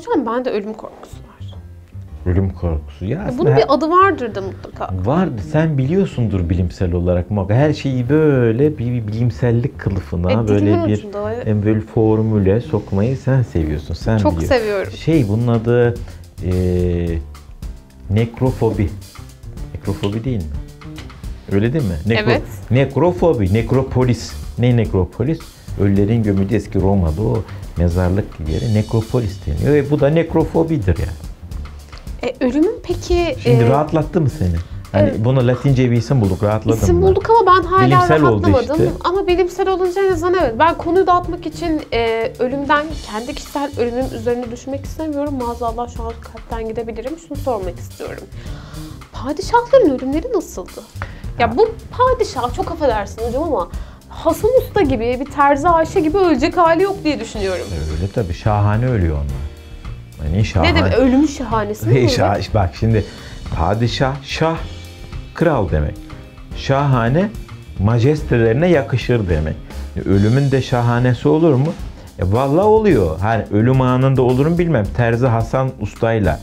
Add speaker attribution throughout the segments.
Speaker 1: Hocam bende ölüm korkusu var.
Speaker 2: Ölüm korkusu. Ya
Speaker 1: Bunun bir adı vardır da mutlaka.
Speaker 2: Vardı. Sen biliyorsundur bilimsel olarak. Her şeyi böyle bir bilimsellik kılıfına böyle bir böyle formüle sokmayı sen seviyorsun. Sen
Speaker 1: çok
Speaker 2: biliyorsun.
Speaker 1: Seviyorum.
Speaker 2: Bunun adı nekrofobi. Nekrofobi değil mi? Öyle değil mi?
Speaker 1: Evet.
Speaker 2: Nekrofobi, nekropolis. Ne nekropolis? Ölülerin gömüldüğü eski Roma'da o mezarlık gibi yere nekropolis deniyor. Ve bu da nekrofobidir yani.
Speaker 1: Ölümün peki...
Speaker 2: Şimdi rahatlattı mı seni? Hani evet. Buna Latince bir isim bulduk, rahatladın mı?
Speaker 1: İsim bulduk ama ben hala
Speaker 2: bilimsel
Speaker 1: rahatlamadım.
Speaker 2: oldu işte.
Speaker 1: Ama bilimsel olunca en azından evet. Ben konuyu dağıtmak için ölümden, kendi kişisel ölümüm üzerine düşmek istemiyorum. Maazallah şu an kalpten gidebilirim. Şunu sormak istiyorum. Padişahların ölümleri nasıldı? Ya bu padişah, çok affedersin hocam ama Hasan Usta gibi, bir Terzi Ayşe gibi ölecek hali yok diye düşünüyorum.
Speaker 2: Öyle tabii. Şahane ölüyor onlar. Yani şahane.
Speaker 1: Ne demek? Ölümün şahanesi mi?
Speaker 2: Bak şimdi padişah, şah, kral demek. Şahane, majestelerine yakışır demek. Ölümün de şahanesi olur mu? Vallahi oluyor. Hani ölüm anında olur mu bilmem. Terzi Hasan Usta'yla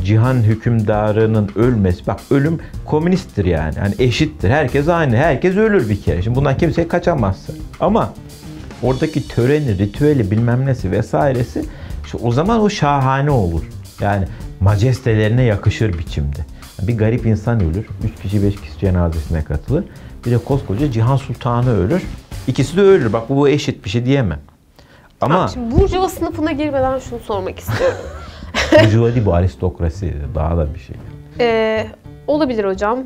Speaker 2: cihan hükümdarının ölmesi. Bak ölüm komünisttir yani. Hani eşittir. Herkes aynı. Herkes ölür bir kere. Şimdi bundan kimse kaçamazsın. Ama oradaki töreni, ritüeli bilmem nesi vesairesi işte o zaman o şahane olur. Yani majestelerine yakışır biçimde. Bir garip insan ölür. 3 kişi 5 kişi cenazesine katılır. Bir de koskoca Cihan Sultanı ölür. İkisi de ölür. Bak bu eşit bir şey diyemem. Ama
Speaker 1: şimdi Burjuva sınıfına girmeden şunu sormak istiyorum.
Speaker 2: Burjuva değil bu, aristokrasi. Daha da bir şey.
Speaker 1: Olabilir hocam.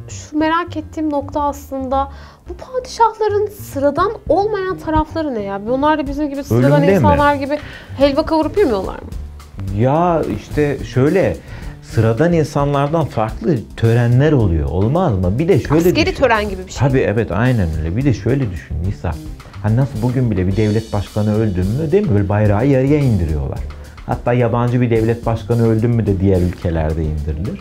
Speaker 1: Şu merak ettiğim nokta aslında bu padişahların sıradan olmayan tarafları ne ya? Onlar da bizim gibi sıradan
Speaker 2: ölümde
Speaker 1: insanlar
Speaker 2: mi?
Speaker 1: Gibi helva kavurup yemiyorlar mı?
Speaker 2: Ya işte şöyle sıradan insanlardan farklı törenler oluyor. Olmaz mı? Bir de şöyle
Speaker 1: askeri
Speaker 2: düşün.
Speaker 1: tören gibi bir şey.
Speaker 2: Tabii evet aynen öyle. Bir de şöyle düşün Nisa. Hani nasıl bugün bile bir devlet başkanı öldü mü değil mi? Böyle bayrağı yarıya indiriyorlar. Hatta yabancı bir devlet başkanı öldü mü de diğer ülkelerde indirilir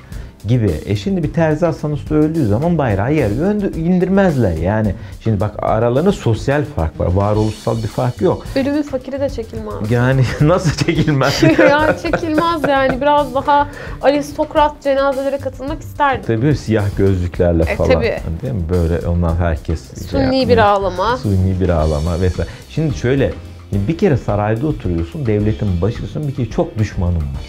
Speaker 2: gibi. Şimdi bir Terzi Hasan Usta öldüğü zaman bayrağı yarıya indirmezler. Yani şimdi bak aralarında sosyal fark var. Varoluşsal bir fark yok.
Speaker 1: Ölümün fakiri de çekilmez.
Speaker 2: Yani nasıl çekilmez?
Speaker 1: Yani çekilmez yani. Biraz daha aristokrat cenazelere katılmak isterdim.
Speaker 2: Tabii siyah gözlüklerle falan.
Speaker 1: Tabii.
Speaker 2: Değil mi? Böyle onlar herkes
Speaker 1: Suni bir ağlama.
Speaker 2: Suni bir ağlama vesaire. Şimdi şöyle bir kere sarayda oturuyorsun, devletin başısın, bir kere çok düşmanın var.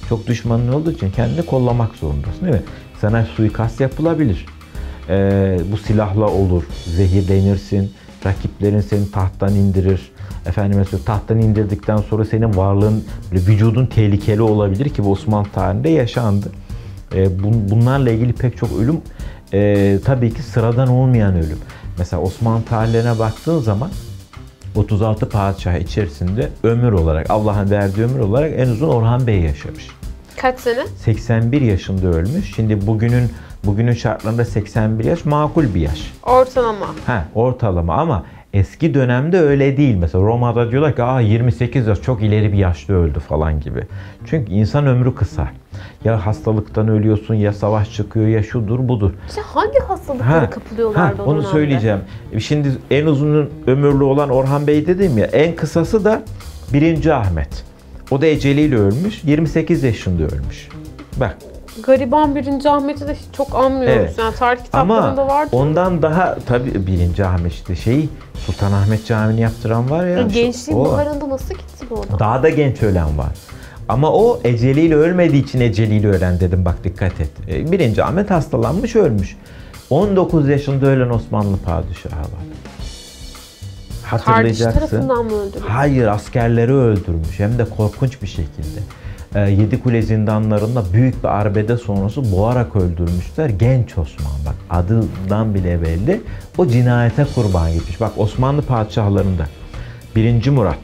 Speaker 2: Çok düşmanın olduğu için kendini kollamak zorundasın değil mi? Sana suikast yapılabilir. Bu silahla olur. Zehirlenirsin. Rakiplerin seni tahttan indirir. Efendim mesela tahttan indirdikten sonra senin varlığın, vücudun tehlikeli olabilir ki bu Osmanlı tarihinde yaşandı. Bunlarla ilgili pek çok ölüm tabii ki sıradan olmayan ölüm. Mesela Osmanlı tarihlerine baktığın zaman 36 padişah içerisinde ömür olarak, Allah'ın verdiği ömür olarak en uzun Orhan Bey yaşamış.
Speaker 1: Kaç sene?
Speaker 2: 81 yaşında ölmüş. Şimdi bugünün şartlarında 81 yaş makul bir yaş.
Speaker 1: Ortalama.
Speaker 2: Ortalama ama eski dönemde öyle değil. Mesela Roma'da diyorlar ki 28 yaş çok ileri bir yaşta öldü falan gibi. Çünkü insan ömrü kısa. Ya hastalıktan ölüyorsun, ya savaş çıkıyor, ya şudur budur.
Speaker 1: İşte hangi hastalıklara kapılıyorlardı
Speaker 2: onu söyleyeceğim. Şimdi en uzun ömürlü olan Orhan Bey dedim ya, en kısası da 1. Ahmet. O da eceliyle ölmüş, 28 yaşında ölmüş. Bak.
Speaker 1: Gariban 1. Ahmet'i de çok anmıyoruz.
Speaker 2: Evet.
Speaker 1: Yani tarih kitaplarında vardı.
Speaker 2: Ama ondan daha tabii 1. Ahmet işte Sultanahmet Camii'ni yaptıran var ya.
Speaker 1: Gençliğin baharında nasıl gitti bu adam?
Speaker 2: Daha da genç ölen var. Ama o eceliyle ölmediği için eceliyle ölen dedim, bak dikkat et. 1. Ahmet hastalanmış ölmüş. 19 yaşında ölen Osmanlı padişahı var. Hatırlayacaksın.
Speaker 1: Kardeş tarafından mı öldürmüş?
Speaker 2: Hayır, askerleri öldürmüş. Hem de korkunç bir şekilde. Yedikule zindanlarında büyük bir arbede sonrası boğarak öldürmüşler. Genç Osman, bak adından bile belli. O cinayete kurban gitmiş. Bak Osmanlı padişahlarında 1. Murat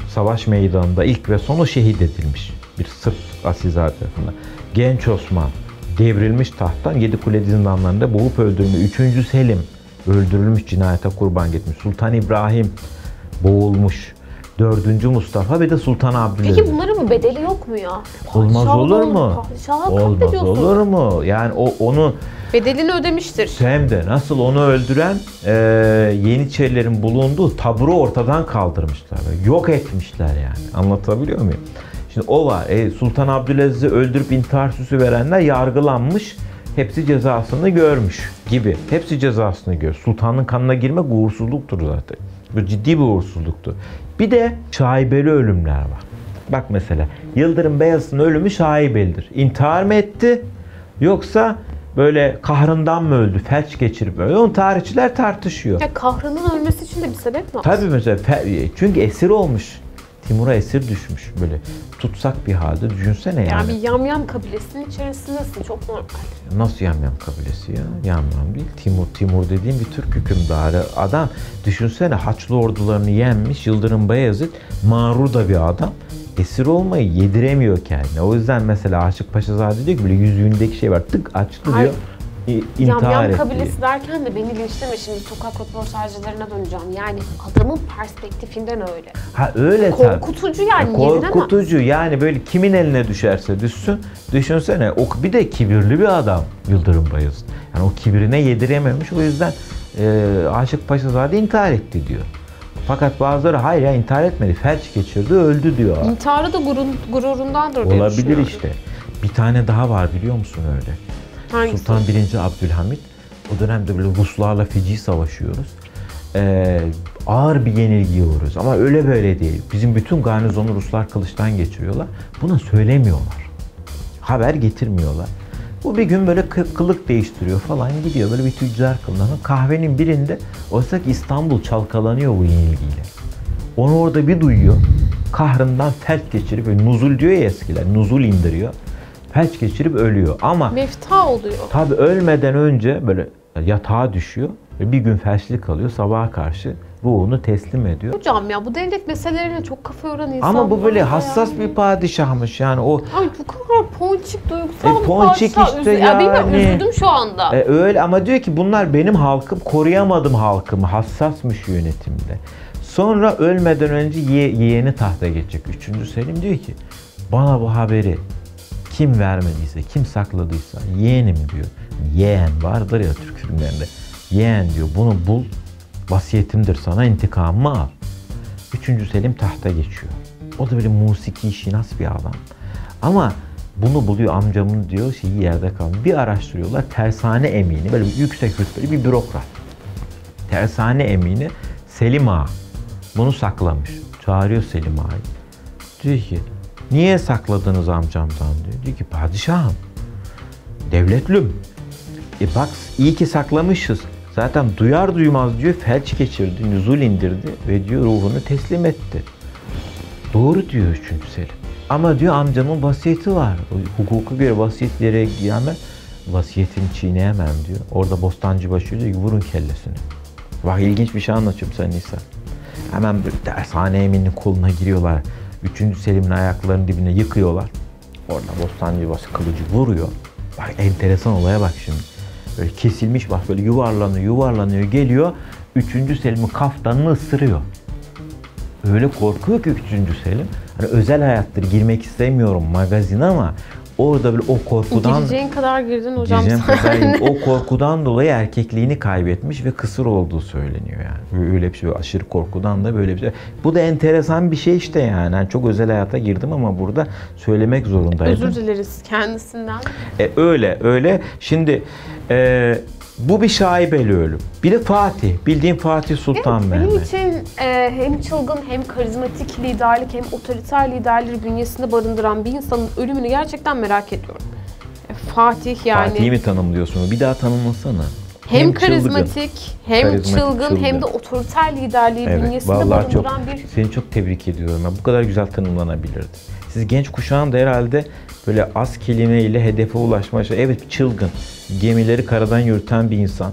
Speaker 2: savaş meydanında ilk ve sonu şehit edilmiş. Bir Sırp asilzade tarafından. Genç Osman devrilmiş tahttan, Yedikule zindanlarında boğup öldürmüş. 3. Selim öldürülmüş, cinayete kurban gitmiş. Sultan İbrahim boğulmuş. 4. Mustafa ve de Sultan Abdülaziz.
Speaker 1: Peki bunların mı bedeli yok mu ya?
Speaker 2: Olmaz olur mu?
Speaker 1: Padişahı
Speaker 2: Olmaz olur mu? Yani onu
Speaker 1: Bedelini ödemiştir.
Speaker 2: Hem de nasıl onu öldüren Yeniçerilerin bulunduğu taburu ortadan kaldırmışlar. Yok etmişler yani. Anlatabiliyor muyum? Şimdi o var. Sultan Abdülaziz'i öldürüp intihar süsü verenler yargılanmış. Hepsi cezasını görmüş gibi. Hepsi cezasını gör. Sultanın kanına girmek uğursuzluktur zaten. Bu ciddi bir uğursuzluktur. Bir de şaibeli ölümler var. Bak mesela Yıldırım Beyazıt'ın ölümü şaibelidir. İntihar mı etti yoksa böyle kahrından mı öldü, felç geçirip öldü? Onu tarihçiler tartışıyor.
Speaker 1: Ya kahrının ölmesi için de bir sebep mi var?
Speaker 2: Tabii mesela çünkü esir olmuş. Timur'a esir düşmüş böyle tutsak bir halde, düşünsene yani.
Speaker 1: Yani bir yamyam kabilesinin içerisindesin, çok normal.
Speaker 2: Nasıl yamyam kabilesi ya? Yamyam değil. Timur dediğim bir Türk hükümdarı. Adam düşünsene Haçlı ordularını yenmiş Yıldırım Beyazıt, mağrur da bir adam. Esir olmayı yediremiyor kendine. O yüzden mesela Aşık Paşazade diyor ki böyle yüzüğündeki şey var, tık açtı diyor. İntihar
Speaker 1: Yamyam
Speaker 2: etti.
Speaker 1: kabilesi derken de beni linçleme, şimdi sokak röportajlarına döneceğim. Yani adamın perspektifinden öyle.
Speaker 2: Ha öyle tabii.
Speaker 1: Korkutucu yani, yedinemez.
Speaker 2: Korkutucu yani, böyle kimin eline düşerse düşsün. Düşünsene bir de kibirli bir adam Yıldırım Bayezid. Yani o kibrine yedirememiş, o yüzden Aşık Paşazade intihar etti diyor. Fakat bazıları hayır ya intihar etmedi, felç geçirdi, öldü diyor.
Speaker 1: İntiharı da gururundandır diye
Speaker 2: olabilir
Speaker 1: düşünüyorum.
Speaker 2: işte. Bir tane daha var biliyor musun öyle?
Speaker 1: Hangisi?
Speaker 2: Sultan 1. Abdülhamit. O dönemde böyle Ruslarla feci savaşıyoruz. Ağır bir yenilgiye uğruyoruz. Ama öyle böyle değil. Bizim bütün garnizonu Ruslar kılıçtan geçiriyorlar. Buna söylemiyorlar. Haber getirmiyorlar. Bu bir gün böyle kılık değiştiriyor falan, gidiyor böyle bir tüccar kılığına. Kahvenin birinde, oysa ki İstanbul çalkalanıyor bu yenilgiyle. Onu orada bir duyuyor. Kahrından felç geçirip, nuzul diyor ya eskiler, nuzul indiriyor. Felç geçirip ölüyor ama
Speaker 1: mefta oluyor.
Speaker 2: Tabii ölmeden önce böyle yatağa düşüyor ve bir gün felçli kalıyor. Sabaha karşı ruhunu teslim ediyor.
Speaker 1: Hocam ya bu devlet meselelerine çok kafa yoran insan.
Speaker 2: Ama bu böyle hassas
Speaker 1: yani
Speaker 2: bir padişahmış yani o.
Speaker 1: Ay bu kadar ponçik, duygusal bir
Speaker 2: ponçik
Speaker 1: padişah.
Speaker 2: işte
Speaker 1: Ya bilmiyorum,
Speaker 2: yani.
Speaker 1: üzüldüm şu anda.
Speaker 2: Öyle ama diyor ki bunlar benim halkım, koruyamadım halkımı, hassasmış yönetimde. Sonra ölmeden önce yeğeni tahta geçecek. 3. Selim diyor ki bana bu haberi kim vermediyse, kim sakladıysa yeğenim diyor. Yeğen vardır ya Türk filmlerinde. Yeğen diyor, bunu bul, vasiyetimdir sana, intikamımı al. 3. Selim tahta geçiyor. O da böyle musiki şinas bir adam. Ama bunu buluyor, amcamın diyor şeyi yerde kalmış. Bir araştırıyorlar, tersane emini, böyle yüksek rütbeli bir bürokrat. Tersane emini Selim Ağa bunu saklamış. Çağırıyor Selim Ağa'yı. Diyor ki niye sakladınız amcamdan diyor. Diyor ki padişahım, devletlüm. Bak iyi ki saklamışız. Zaten duyar duymaz diyor felç geçirdi, nüzul indirdi ve diyor ruhunu teslim etti. Doğru diyor 3. Selim. Ama diyor amcamın vasiyeti var. Hukuka göre vasiyetlere giremem, vasiyetini çiğneyemem diyor. Orada Bostancıbaşı diyor ki vurun kellesini. Bak ilginç bir şey anlatıyorum sana Nisa. Hemen bir tersane eminin koluna giriyorlar. 3. Selim'in ayaklarının dibine yıkıyorlar. Orada Bostancıbaşı kılıcı vuruyor. Bak enteresan olaya bak şimdi. Böyle kesilmiş bak, böyle yuvarlanıyor geliyor. 3. Selim'in kaftanını ısırıyor. Öyle korkuyor ki 3. Selim. Hani özel hayattır, girmek istemiyorum magazin ama orada böyle o korkudan...
Speaker 1: Gireceğin kadar girdin hocam
Speaker 2: sen. O korkudan dolayı erkekliğini kaybetmiş ve kısır olduğu söyleniyor yani. Öyle bir şey, aşırı korkudan da böyle bir şey. Bu da enteresan bir şey işte yani. Yani çok özel hayata girdim ama burada söylemek zorundaydım.
Speaker 1: Özür dileriz kendisinden.
Speaker 2: Öyle. Şimdi bu bir şaibeli ölüm. Bir de Fatih. Bildiğin Fatih Sultan Mehmet.
Speaker 1: Benim için hem çılgın hem karizmatik liderlik hem otoriter liderleri bünyesinde barındıran bir insanın ölümünü gerçekten merak ediyorum. Fatih yani.
Speaker 2: Fatih'i mi tanımlıyorsun? Bir daha tanımlasana.
Speaker 1: Hem karizmatik, hem çılgın, hem de otoriter liderliği bünyesinde barındıran bir...
Speaker 2: Seni çok tebrik ediyorum. Bu kadar güzel tanımlanabilirdi. Siz genç kuşağın da herhalde böyle az kelimeyle hedefe ulaşma. Evet, çılgın. Gemileri karadan yürüten bir insan.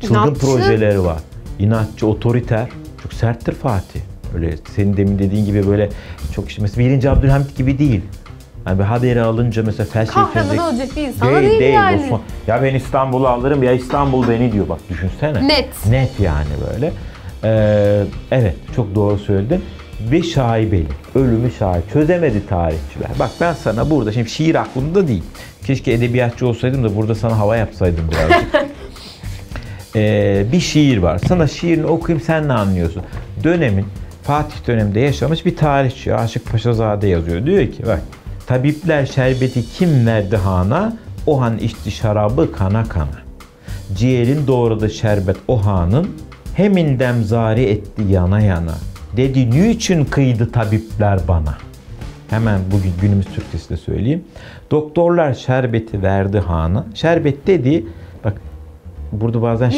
Speaker 2: Çılgın
Speaker 1: İnatçı.
Speaker 2: projeleri var. İnatçı, otoriter. Çok serttir Fatih. Öyle senin demin dediğin gibi böyle çok işte mesela 1. Abdülhamit gibi değil. Yani bir haberi alınca mesela felç geçirecek.
Speaker 1: Kahraman olacak bir insan değil yani.
Speaker 2: Ya ben İstanbul'u alırım ya İstanbul beni diyor, bak düşünsene.
Speaker 1: Net.
Speaker 2: Net yani böyle. Evet, çok doğru söyledin. ve şaibeli. Ölümü şaibeli. Çözemedi tarihçiler. Bak ben sana burada, şimdi şiir aklımda değil. Keşke edebiyatçı olsaydım da burada sana hava yapsaydım birazcık. Bir şiir var. Sana şiirini okuyayım, sen ne anlıyorsun? Fatih döneminde yaşamış bir tarihçi Aşık Paşazade yazıyor. Diyor ki bak, tabipler şerbeti kim verdi hana? O han içti şarabı kana kana. Ciğerin doğradı şerbet o hanın, heminden zari etti yana yana. Dedi niçin kıydı tabipler bana? Hemen bugün günümüz Türkçesi'de söyleyeyim. Doktorlar şerbeti verdi hana. Şerbet dedi, bak burada bazen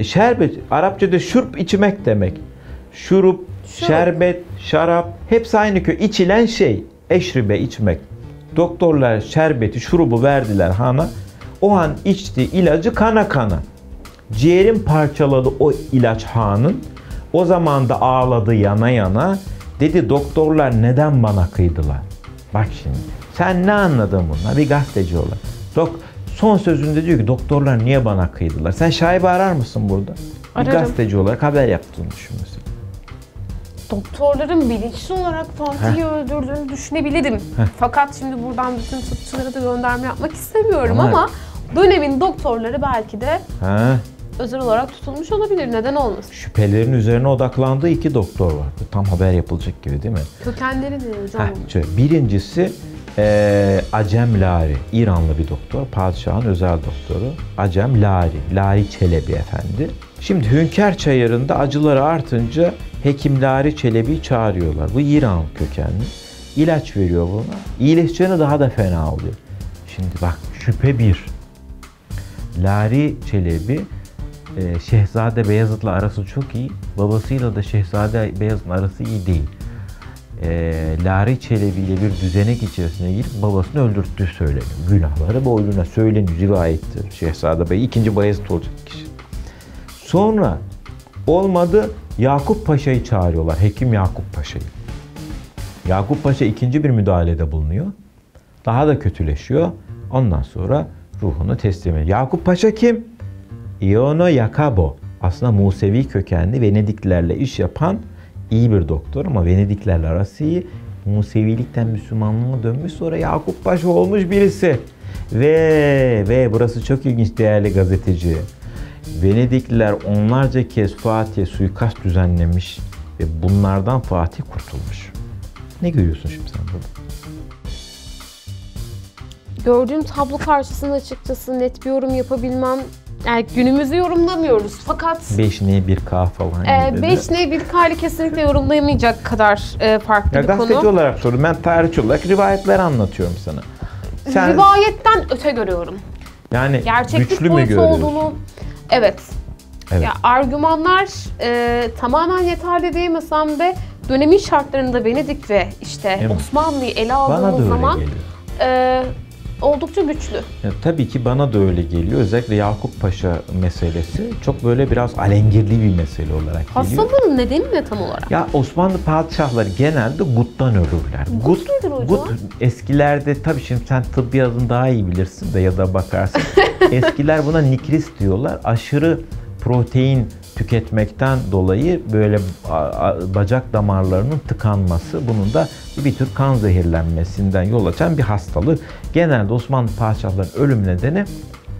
Speaker 2: şerbet, Arapçada şurup içmek demek. Şurup, şerbet, şarap hepsi aynı köy. İçilen şey, eşribe içmek. Doktorlar şerbeti, şurubu verdiler hana. O an içti ilacı kana kana. Ciğerim parçaladı o ilaç hanın. O zaman da ağladı yana yana. Dedi doktorlar neden bana kıydılar? Bak şimdi sen ne anladın bundan bir gazeteci olarak? Son sözünde diyor ki doktorlar niye bana kıydılar? Sen şaibe arar mısın burada?
Speaker 1: Ararım.
Speaker 2: Bir gazeteci olarak haber yaptığını düşün mesela.
Speaker 1: Doktorların bilinçli olarak Fatih'i öldürdüğünü düşünebilirim. Fakat şimdi buradan bütün tıpçılara da gönderme yapmak istemiyorum ama dönemin doktorları belki de özel olarak tutulmuş olabilir. Neden olmasın?
Speaker 2: Şüphelerin üzerine odaklandığı 2 doktor var. Tam haber yapılacak gibi değil mi?
Speaker 1: Kökenleri ne hocam?
Speaker 2: Birincisi Acem Lari. İranlı bir doktor. Padişahın özel doktoru. Acem Lari. Lari Çelebi Efendi. Şimdi Hünkar Çayırı'nda acıları artınca Hekim Lari Çelebi'yi çağırıyorlar. Bu İran kökenli. İlaç veriyor buna. İyileşeceğine daha da fena oluyor. Şimdi bak şüphe bir. Lari Çelebi Şehzade Beyazıt'la arası çok iyi. Babasıyla da Şehzade Beyazıt'ın arası iyi değil. Lari Çelebi ile bir düzenek içerisine girip babasını öldürttüğü söyleniyor. Günahları boynuna söyleniyor, rivayettir. Şehzade Bey 2. Bayezid olacak kişi. Sonra olmadı, Yakup Paşa'yı çağırıyorlar. Hekim Yakup Paşa'yı. Yakup Paşa 2. bir müdahalede bulunuyor. Daha da kötüleşiyor. Ondan sonra ruhunu teslim ediyor. Yakup Paşa kim? Iono Jakabo. Aslında Musevi kökenli Venediklilerle iş yapan iyi bir doktor ama Venediklilerle arası iyi. Musevilikten Müslümanlığa dönmüş, sonra Yakup Paşa olmuş birisi. Ve burası çok ilginç değerli gazeteci. Venedikliler onlarca kez Fatih'e suikast düzenlemiş ve bunlardan Fatih kurtulmuş. Ne görüyorsun şimdi sen burada?
Speaker 1: Gördüğüm tablo karşısında açıkçası net bir yorum yapabilmem. Yani günümüzü yorumlamıyoruz fakat
Speaker 2: 5N1K falan gibi.
Speaker 1: 5N1K'yı kesinlikle yorumlayamayacak kadar farklı bir konu.
Speaker 2: Gazeteci olarak sordum. Ben tarihçi olarak rivayetler anlatıyorum sana. Sen,
Speaker 1: rivayetten öte görüyorum.
Speaker 2: Yani
Speaker 1: gerçeklik
Speaker 2: güçlü mü
Speaker 1: boyutu
Speaker 2: görüyorsun?
Speaker 1: olduğunu, evet. Ya argümanlar tamamen yeterli diyemesem de dönemin şartlarında Venedik ve işte Osmanlı'yı ele aldığımız zaman oldukça güçlü.
Speaker 2: Ya, tabii ki bana da öyle geliyor. Özellikle Yakup Paşa meselesi çok böyle biraz alengirli bir mesele olarak geliyor.
Speaker 1: Hastalığın nedeni ne tam olarak?
Speaker 2: Ya Osmanlı padişahları genelde guttan ölürler.
Speaker 1: Gut nedir hocam?
Speaker 2: Gut eskilerde, tabii şimdi sen tıbbi adını daha iyi bilirsin de ya da bakarsın. Eskiler buna nikris diyorlar. Aşırı protein tüketmekten dolayı böyle bacak damarlarının tıkanması, bunun da bir tür kan zehirlenmesinden yol açan bir hastalık. Genelde Osmanlı padişahlarının ölüm nedeni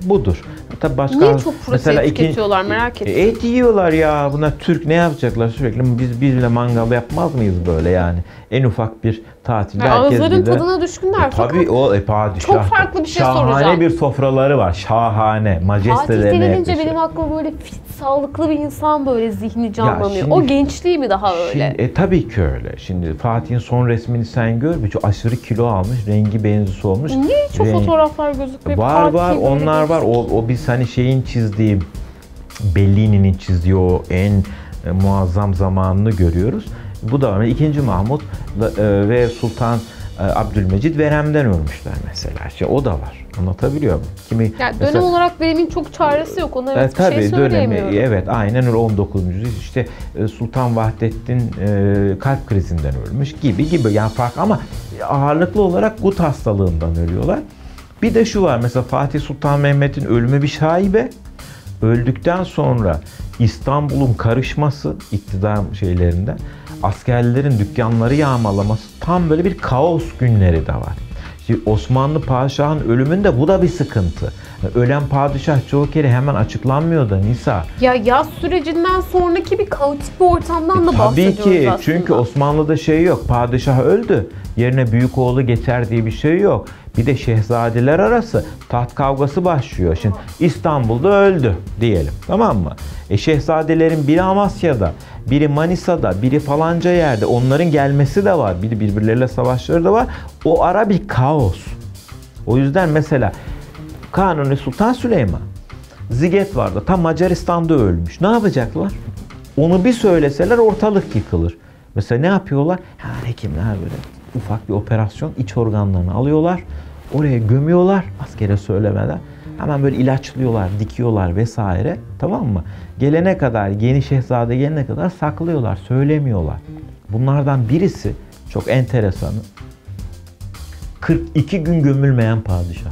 Speaker 2: budur.
Speaker 1: Tabii başka, niye çok protein tüketiyorlar merak ettim.
Speaker 2: Et yiyorlar ya. Bunlar Türk, ne yapacaklar sürekli? Biz bile mangal yapmaz mıyız böyle yani? En ufak bir tatilde herkes
Speaker 1: ağızların tadına düşkünler.
Speaker 2: Tabii o padişah.
Speaker 1: Çok farklı bir şey soracağım.
Speaker 2: Şahane bir sofraları var. Şahane. Majestelerine
Speaker 1: Fatih denilince benim aklıma böyle fit, sağlıklı bir insan böyle zihni canlanıyor. Şimdi, o gençliği mi daha öyle?
Speaker 2: Şimdi, tabii ki öyle. Şimdi Fatih'in son resmini sen gör. Çok aşırı kilo almış. Rengi benzisi olmuş.
Speaker 1: Niye hiç o fotoğraflar gözükmüyor?
Speaker 2: Var. Onlar var. O biz hani şeyin çizdiği, Bellini'nin çizdiği o en muazzam zamanını görüyoruz. Bu da var. 2. Mahmut ve Sultan Abdülmecid veremden ölmüşler mesela. O da var. Anlatabiliyor muyum?
Speaker 1: Yani mesela, dönem olarak dönemin çok çaresi yok. Ona evet bir şey söyleyemiyorum.
Speaker 2: Evet, aynen öyle. 19. yüzyıl işte Sultan Vahdettin kalp krizinden ölmüş gibi. Yani fark, ama ağırlıklı olarak gut hastalığından ölüyorlar. Bir de şu var, mesela Fatih Sultan Mehmet'in ölümü bir şaibe. Öldükten sonra İstanbul'un karışması iktidar şeylerinden. Askerlerin dükkanları yağmalaması, tam böyle bir kaos günleri de var. Şimdi Osmanlı padişahın ölümünde bu da bir sıkıntı. Ölen padişah çoğu kere hemen açıklanmıyor da Nisa.
Speaker 1: Ya yaz sürecinden sonraki bir kaotik bir ortamdan da
Speaker 2: Tabii
Speaker 1: bahsediyoruz
Speaker 2: ki,
Speaker 1: aslında.
Speaker 2: çünkü Osmanlı'da şey yok. Padişah öldü, yerine büyük oğlu geçer diye bir şey yok. Bir de şehzadeler arası taht kavgası başlıyor. Şimdi İstanbul'da öldü diyelim, tamam mı? Şehzadelerin biri Amasya'da, biri Manisa'da, biri falanca yerde. Onların gelmesi de var. Biri birbirleriyle savaşları da var. O ara bir kaos. O yüzden mesela Kanuni Sultan Süleyman, Ziget vardı. Tam Macaristan'da ölmüş. Ne yapacaklar? Onu bir söyleseler ortalık yıkılır. Mesela ne yapıyorlar? Hekimler böyle ufak bir operasyon, iç organlarını alıyorlar. Oraya gömüyorlar askere söylemeden. Hemen böyle ilaçlıyorlar, dikiyorlar vesaire. Tamam mı? Gelene kadar, yeni şehzade gelene kadar saklıyorlar, söylemiyorlar. Bunlardan birisi çok enteresanı, 42 gün gömülmeyen padişah.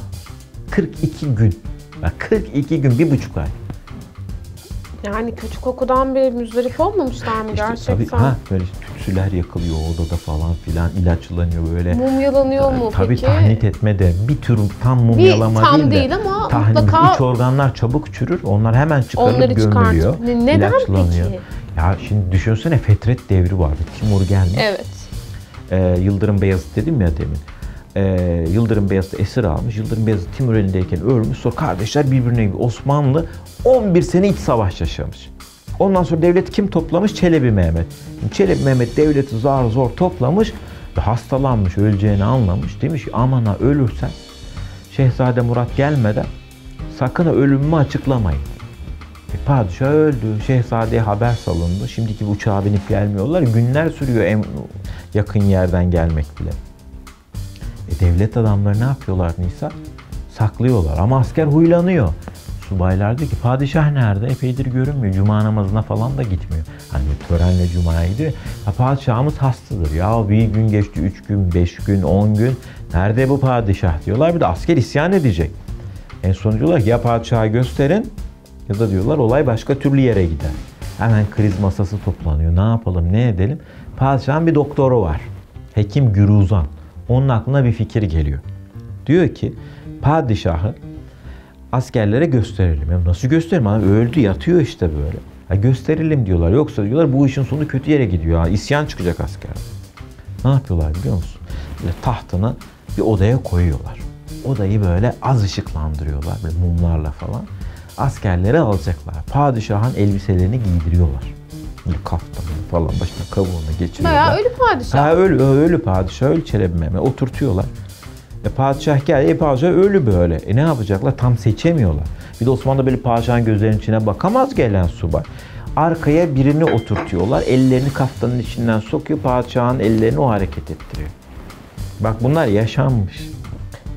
Speaker 2: 42 gün. 42 gün, 1,5 ay.
Speaker 1: Yani kötü kokudan bir müzdarip olmamışlar mı gerçekten?
Speaker 2: Tabii, böyle tütsüler yakılıyor odada falan filan, ilaçlanıyor böyle.
Speaker 1: Mumyalanıyor mu
Speaker 2: Tabii
Speaker 1: peki?
Speaker 2: tahnit etme de bir tür tam mumyalama
Speaker 1: tam
Speaker 2: değil de.
Speaker 1: ama
Speaker 2: tahnit,
Speaker 1: mutlaka
Speaker 2: iç organlar çabuk çürür. Onlar hemen çıkarılıp
Speaker 1: onları
Speaker 2: gömülüyor.
Speaker 1: Neden
Speaker 2: ilaçlanıyor.
Speaker 1: peki?
Speaker 2: Ya şimdi düşünsene, Fetret devri vardı. Timur gelmiş.
Speaker 1: Evet.
Speaker 2: Yıldırım Beyazıt dedim ya demin. Yıldırım Beyazıt'ı esir almış. Yıldırım Beyazıt Timur elindeyken ölmüş. Sonra kardeşler birbirine gibi. Osmanlı 11 sene iç savaş yaşamış. Ondan sonra devleti kim toplamış? Çelebi Mehmet. Çelebi Mehmet devleti zar zor toplamış ve hastalanmış, öleceğini anlamış. Demiş ki aman ha, ölürsen Şehzade Murat gelmeden sakın ölümümü açıklamayın. Padişah öldü. Şehzadeye haber salındı. Şimdiki uçağa binip gelmiyorlar. Günler sürüyor en yakın yerden gelmek bile. Devlet adamları ne yapıyorlar Nisa? Saklıyorlar ama asker huylanıyor. Subaylar diyor ki padişah nerede? Epeydir görünmüyor. Cuma namazına falan da gitmiyor. Hani törenle cumaya gidiyor. Padişahımız hastadır. Ya bir gün geçti, 3 gün, 5 gün, 10 gün. Nerede bu padişah diyorlar. Bir de asker isyan edecek. En son diyorlar ki ya padişahı gösterin ya da diyorlar olay başka türlü yere gider. Hemen kriz masası toplanıyor. Ne yapalım, ne edelim? Padişahın bir doktoru var. Hekim Güruzan. Onun aklına bir fikir geliyor. Diyor ki padişahı askerlere gösterelim. Ya nasıl gösterelim? Abi öldü, yatıyor işte böyle. Ya gösterelim diyorlar. Yoksa diyorlar bu işin sonu kötü yere gidiyor. Ha, İsyan çıkacak asker. Ne yapıyorlar biliyor musun? Böyle tahtını bir odaya koyuyorlar. Odayı böyle az ışıklandırıyorlar. Böyle mumlarla falan. Askerleri alacaklar. Padişahın elbiselerini giydiriyorlar. Böyle kaftanı falan başına kabuğunu geçiriyorlar.
Speaker 1: Bayağı ölü padişah.
Speaker 2: Ha, ölü padişah, ölü Çelebi Mehmet. Oturtuyorlar. Padişah geldi. Padişah ölü böyle. Ne yapacaklar? Tam seçemiyorlar. Bir de Osmanlı'da böyle padişahın gözlerinin içine bakamaz gelen subay. Arkaya birini oturtuyorlar. Ellerini kaftanın içinden sokuyor. Padişahın ellerini o hareket ettiriyor. Bak bunlar yaşanmış.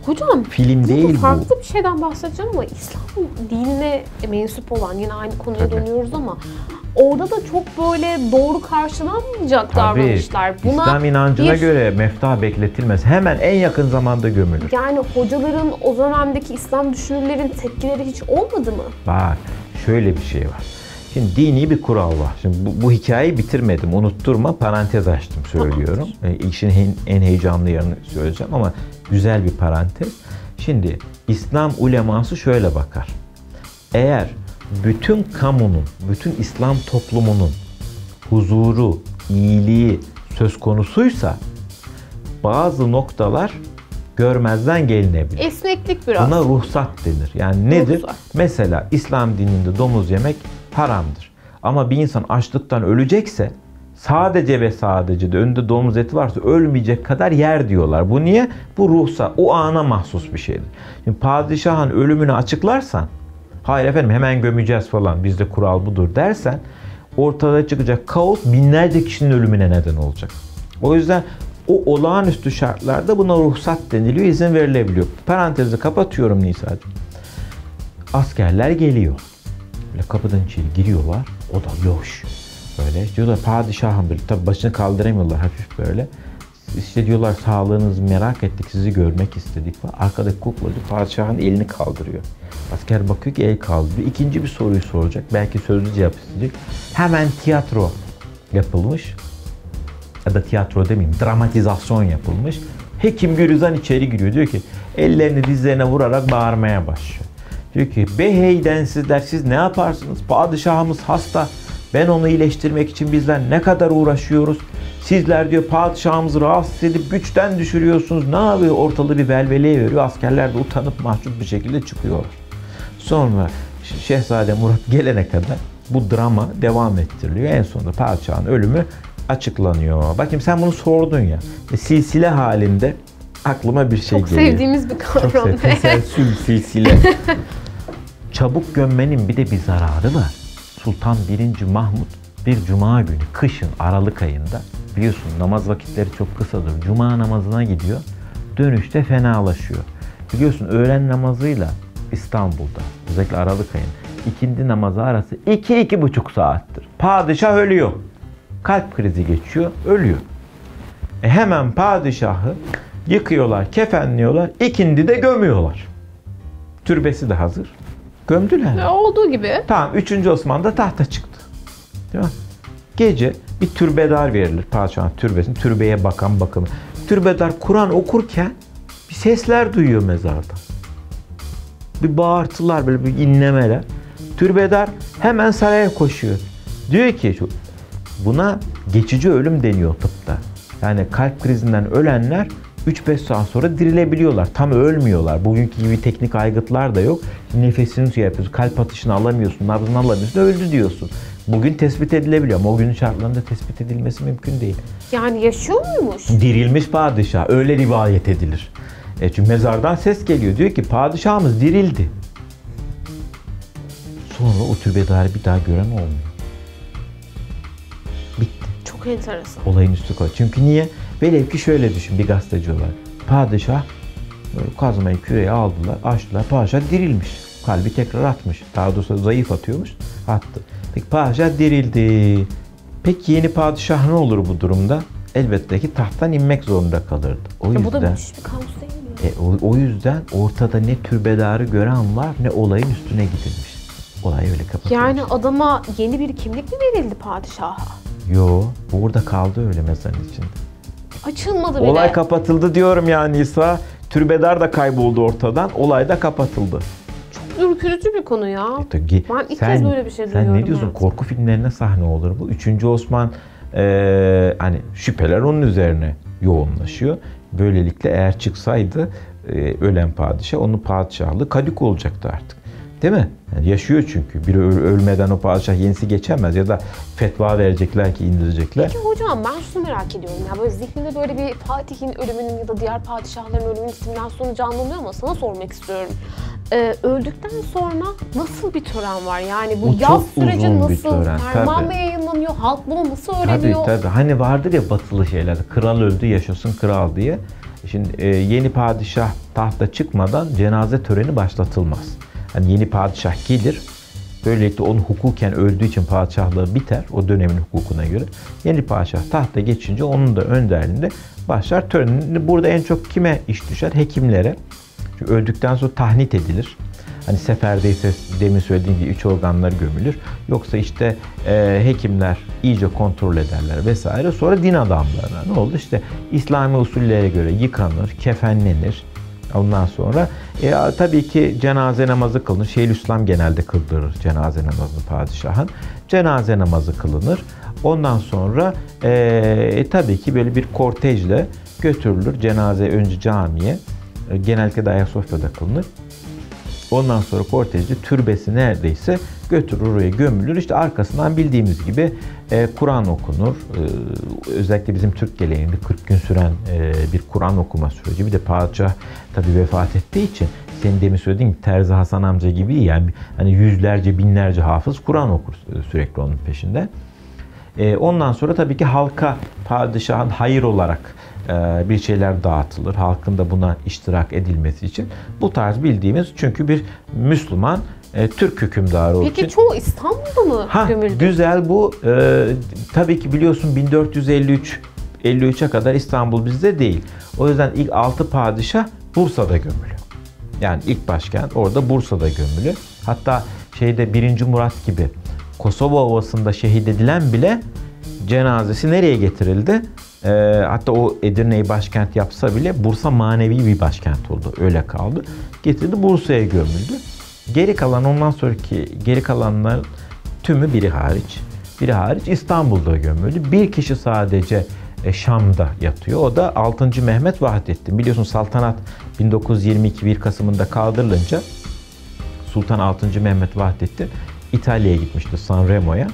Speaker 1: Hocam
Speaker 2: film değil bu.
Speaker 1: Farklı bir şeyden bahsedeceğim ama İslam dinine mensup olan, yine aynı konuya dönüyoruz ama orada da çok böyle doğru karşılanmayacak davranışlar. Buna
Speaker 2: İslam inancına göre meftah bekletilmez. Hemen en yakın zamanda gömülür.
Speaker 1: Yani hocaların, o dönemdeki İslam düşünürlerin tepkileri hiç olmadı mı?
Speaker 2: Bak şöyle bir şey var. Şimdi dini bir kural var. Şimdi bu hikayeyi bitirmedim. Unutturma, parantez açtım söylüyorum. İşin en heyecanlı yanını söyleyeceğim ama güzel bir parantez. Şimdi İslam uleması şöyle bakar. Eğer bütün kamunun, bütün İslam toplumunun huzuru, iyiliği söz konusuysa bazı noktalar görmezden gelinebilir.
Speaker 1: Esneklik biraz.
Speaker 2: Buna ruhsat denir. Yani nedir?
Speaker 1: Ruhsat.
Speaker 2: Mesela İslam dininde domuz yemek haramdır. Ama bir insan açlıktan ölecekse sadece ve sadece de önünde domuz eti varsa ölmeyecek kadar yer diyorlar. Bu niye? Bu ruhsat. O ana mahsus bir şeydir. Şimdi padişahın ölümünü açıklarsan, hayır efendim hemen gömeceğiz falan, bizde kural budur dersen, ortada çıkacak kaos binlerce kişinin ölümüne neden olacak. O yüzden o olağanüstü şartlarda buna ruhsat deniliyor, izin verilebiliyor. Parantezi kapatıyorum Nisa'cığım. Askerler geliyor. Böyle kapıdan içeri giriyorlar. O da loş. Böyle diyorlar padişahım, böyle tabii başını kaldıramıyorlar hafif böyle. İşte diyorlar sağlığınızı merak ettik, sizi görmek istedik falan. Arkadaki kuklacı padişahın elini kaldırıyor. Asker bakıyor ki el kaldırıyor. İkinci bir soruyu soracak. Belki sözlü cevap isteyecek. Hemen tiyatro yapılmış. ya da tiyatro demeyeyim, dramatizasyon yapılmış. Hekim Gürüzan içeri giriyor. Diyor ki ellerini dizlerine vurarak bağırmaya başlıyor. Diyor ki hey densizler, siz ne yaparsınız? Padişahımız hasta. Ben onu iyileştirmek için bizler ne kadar uğraşıyoruz. Sizler diyor padişahımızı rahatsız edip güçten düşürüyorsunuz. Ne yapıyor? Ortalığı bir velveleye veriyor. Askerler de utanıp mahcup bir şekilde çıkıyorlar. Sonra Şehzade Murat gelene kadar bu drama devam ettiriliyor. En sonunda padişahın ölümü açıklanıyor. Bakayım sen bunu sordun ya. Silsile halinde aklıma bir şey
Speaker 1: Çok
Speaker 2: geliyor.
Speaker 1: sevdiğimiz bir kavram.
Speaker 2: Çok teselsül, silsile. Çabuk gömmenin bir de bir zararı var. Sultan 1. Mahmut bir cuma günü kışın Aralık ayında, biliyorsun namaz vakitleri çok kısadır. Cuma namazına gidiyor. Dönüşte fenalaşıyor. Biliyorsun öğlen namazıyla İstanbul'da özellikle Aralık ayının ikindi namazı arası 2-2,5 saattir. Padişah ölüyor. Kalp krizi geçiyor, ölüyor. Hemen padişahı yıkıyorlar, kefenliyorlar, ikindi de gömüyorlar. Türbesi de hazır. Gömdüler.
Speaker 1: Olduğu gibi.
Speaker 2: Tamam, 3. Osman da tahta çıktı. Değil mi? Gece bir türbedar verilir padişahın türbesine. Türbeye bakan bakımı. Türbedar Kur'an okurken bir sesler duyuyor mezardan. Bir bağırtılar, böyle bir inlemeler. Türbedar hemen saraya koşuyor. Diyor ki buna geçici ölüm deniyor tıpta. Yani kalp krizinden ölenler 3-5 saat sonra dirilebiliyorlar. Tam ölmüyorlar. Bugünkü gibi teknik aygıtlar da yok. Nefesini yapıyorsun, kalp atışını alamıyorsun, nabzını alamıyorsun, öldü diyorsun. Bugün tespit edilebiliyor ama o günün şartlarında tespit edilmesi mümkün değil.
Speaker 1: Yani yaşıyor muymuş?
Speaker 2: Dirilmiş padişah, öyle rivayet edilir. Çünkü mezardan ses geliyor. Diyor ki padişahımız dirildi. Sonra o türbedarı bir daha gören olmuyor. Bitti.
Speaker 1: Çok enteresan.
Speaker 2: Olayın üstü koy. Çünkü niye? Velev ki şöyle düşün bir gazeteci olarak. Padişah kazmayı küreye aldılar, açtılar. Padişah dirilmiş. Kalbi tekrar atmış. Daha doğrusu zayıf atıyormuş. Attı. Peki padişah dirildi. Peki yeni padişah ne olur bu durumda? Elbette ki tahttan inmek zorunda kalırdı. O yüzden,
Speaker 1: bu da müthiş bir kaos değil mi?
Speaker 2: O yüzden ortada ne türbedarı gören var ne olayın üstüne gidilmiş. Olay öyle kapatılmış.
Speaker 1: Yani adama yeni bir kimlik mi verildi padişaha?
Speaker 2: Yo, bu orada kaldı öyle mezarın içinde.
Speaker 1: Açılmadı bile.
Speaker 2: Olay kapatıldı diyorum ya Nisa. Türbedar da kayboldu ortadan. Olay da kapatıldı.
Speaker 1: Çok ürkütücü bir konu ya. Ben ilk kez böyle bir şey duyuyorum.
Speaker 2: Sen ne diyorsun? Yani. Korku filmlerine sahne olur bu. 3. Osman hani şüpheler onun üzerine yoğunlaşıyor. Böylelikle eğer çıksaydı ölen padişah, onun padişahlığı kadük olacaktı artık. Değil mi? Yani yaşıyor çünkü. Biri ölmeden o padişah yenisi geçemez ya da fetva verecekler ki indirecekler.
Speaker 1: Peki hocam ben şunu merak ediyorum ya, böyle zihnimde böyle bir Fatih'in ölümünün ya da diğer padişahların ölümünün simülasyonu canlanıyor ama sana sormak istiyorum. Öldükten sonra nasıl bir tören var? Yani bu yaz süreci nasıl? Ferman mı yayınlanıyor? Halk bunu nasıl öğreniyor?
Speaker 2: Tabii. Hani vardır ya batılı şeylerde. Kral öldü, yaşasın kral diye. Şimdi yeni padişah tahta çıkmadan cenaze töreni başlatılmaz. Hani yeni padişah gelir, böylelikle onun hukuken öldüğü için padişahlığı biter, o dönemin hukukuna göre. Yeni padişah tahta geçince onun da önderliğinde başlar törenini. Burada en çok kime iş düşer? Hekimlere. Çünkü öldükten sonra tahnit edilir. Hani seferdeyse demin söylediğim gibi iç organlar gömülür. Yoksa işte hekimler iyice kontrol ederler vesaire. Sonra din adamlarına ne olur? İşte İslami usullere göre yıkanır, kefenlenir. Ondan sonra tabii ki cenaze namazı kılınır. Şeyhülislam genelde kıldırır cenaze namazını padişahın. Cenaze namazı kılınır. Ondan sonra tabii ki böyle bir kortejle götürülür. Cenaze önce camiye. Genellikle de Ayasofya'da kılınır. Ondan sonra kortejde türbesi neredeyse götürür oraya gömülür. İşte arkasından bildiğimiz gibi Kur'an okunur. Özellikle bizim Türk geleneğinde 40 gün süren bir Kur'an okuma süreci. Bir de padişah tabii vefat ettiği için senin demin söylediğin gibi Terzi Hasan amca gibi yani hani yüzlerce binlerce hafız Kur'an okur sürekli onun peşinde. Ondan sonra tabii ki halka padişahın hayır olarak bir şeyler dağıtılır. Halkın da buna iştirak edilmesi için. Bu tarz bildiğimiz çünkü bir Müslüman Türk hükümdarı olduğu için.
Speaker 1: Peki çoğu İstanbul'da mı gömüldü?
Speaker 2: Güzel bu. Tabii ki biliyorsun 1453'e kadar İstanbul bizde değil. O yüzden ilk 6 padişah Bursa'da gömülü. Yani ilk başkent orada Bursa'da gömülü. Hatta 1. Murat gibi Kosova Ovası'nda şehit edilen bile cenazesi nereye getirildi? Hatta o Edirne'yi başkent yapsa bile Bursa manevi bir başkent oldu. Öyle kaldı. Getirildi, Bursa'ya gömüldü. Geri kalan, ondan sonraki geri kalanlar tümü biri hariç İstanbul'da gömüldü. Bir kişi sadece Şam'da yatıyor. O da 6. Mehmet Vahdettin. Biliyorsun saltanat 1922 1 Kasım'ında kaldırılınca Sultan 6. Mehmet Vahdettin İtalya'ya gitmişti, Sanremo'ya.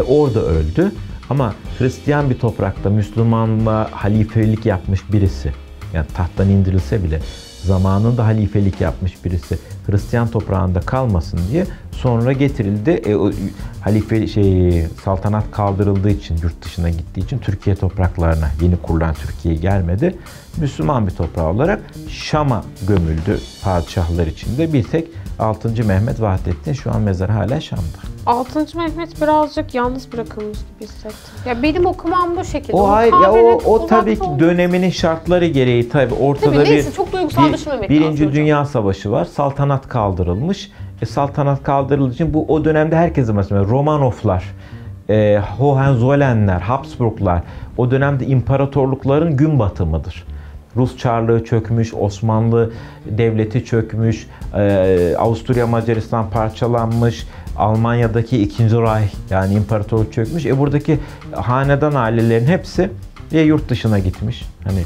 Speaker 2: Orada öldü. Ama Hristiyan bir toprakta Müslümanla halifelik yapmış birisi, yani tahttan indirilse bile zamanında halifelik yapmış birisi Hristiyan toprağında kalmasın diye sonra getirildi. Saltanat kaldırıldığı için, yurt dışına gittiği için Türkiye topraklarına, yeni kurulan Türkiye gelmedi. Müslüman bir toprağı olarak Şam'a gömüldü padişahlar içinde. Bir tek 6. Mehmet Vahdettin şu an mezarı hala Şam'da.
Speaker 1: 6. Mehmet birazcık yalnız bırakılmış gibi hissettim. Ya benim okumam bu şekilde.
Speaker 2: O tabii ki döneminin şartları gereği tabii ortada
Speaker 1: tabii, neyse, çok duygusal düşünmemek lazım
Speaker 2: Birinci
Speaker 1: hocam.
Speaker 2: Dünya Savaşı var. Saltanat kaldırılmış. Saltanat kaldırıldığı için bu o dönemde herkesin mesela Romanovlar, Hohenzollernler, Habsburglar o dönemde imparatorlukların gün batımıdır. Rus Çarlığı çökmüş, Osmanlı Devleti çökmüş, Avusturya Macaristan parçalanmış, Almanya'daki 2. Reich yani imparatorluk çökmüş. Buradaki hanedan ailelerin hepsi ya yurt dışına gitmiş, hani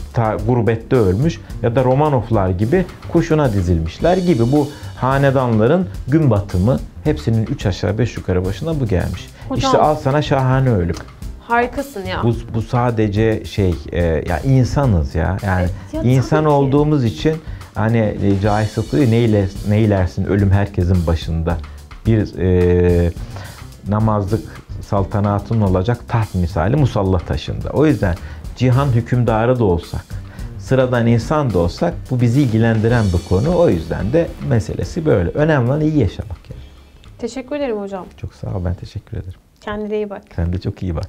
Speaker 2: gurbette ölmüş ya da Romanovlar gibi kuşuna dizilmişler gibi bu hanedanların gün batımı hepsinin 3 aşağı 5 yukarı başına bu gelmiş.
Speaker 1: Hocam,
Speaker 2: İşte al sana şahane ölüm.
Speaker 1: Harikasın ya.
Speaker 2: Bu sadece ya insanız ya. Yani
Speaker 1: ya
Speaker 2: insan
Speaker 1: tabii ki.
Speaker 2: olduğumuz için hani Cahit Sıtkı ne ilersin ölüm herkesin başında. Bir namazlık saltanatın olacak taht misali musalla taşında. O yüzden cihan hükümdarı da olsak, sıradan insan da olsak bu bizi ilgilendiren bir konu. O yüzden de meselesi böyle. Önemli olan iyi yaşamak yani.
Speaker 1: Teşekkür ederim hocam.
Speaker 2: Çok sağ ol, ben teşekkür ederim.
Speaker 1: Kendine iyi bak.
Speaker 2: Sen de çok iyi bak.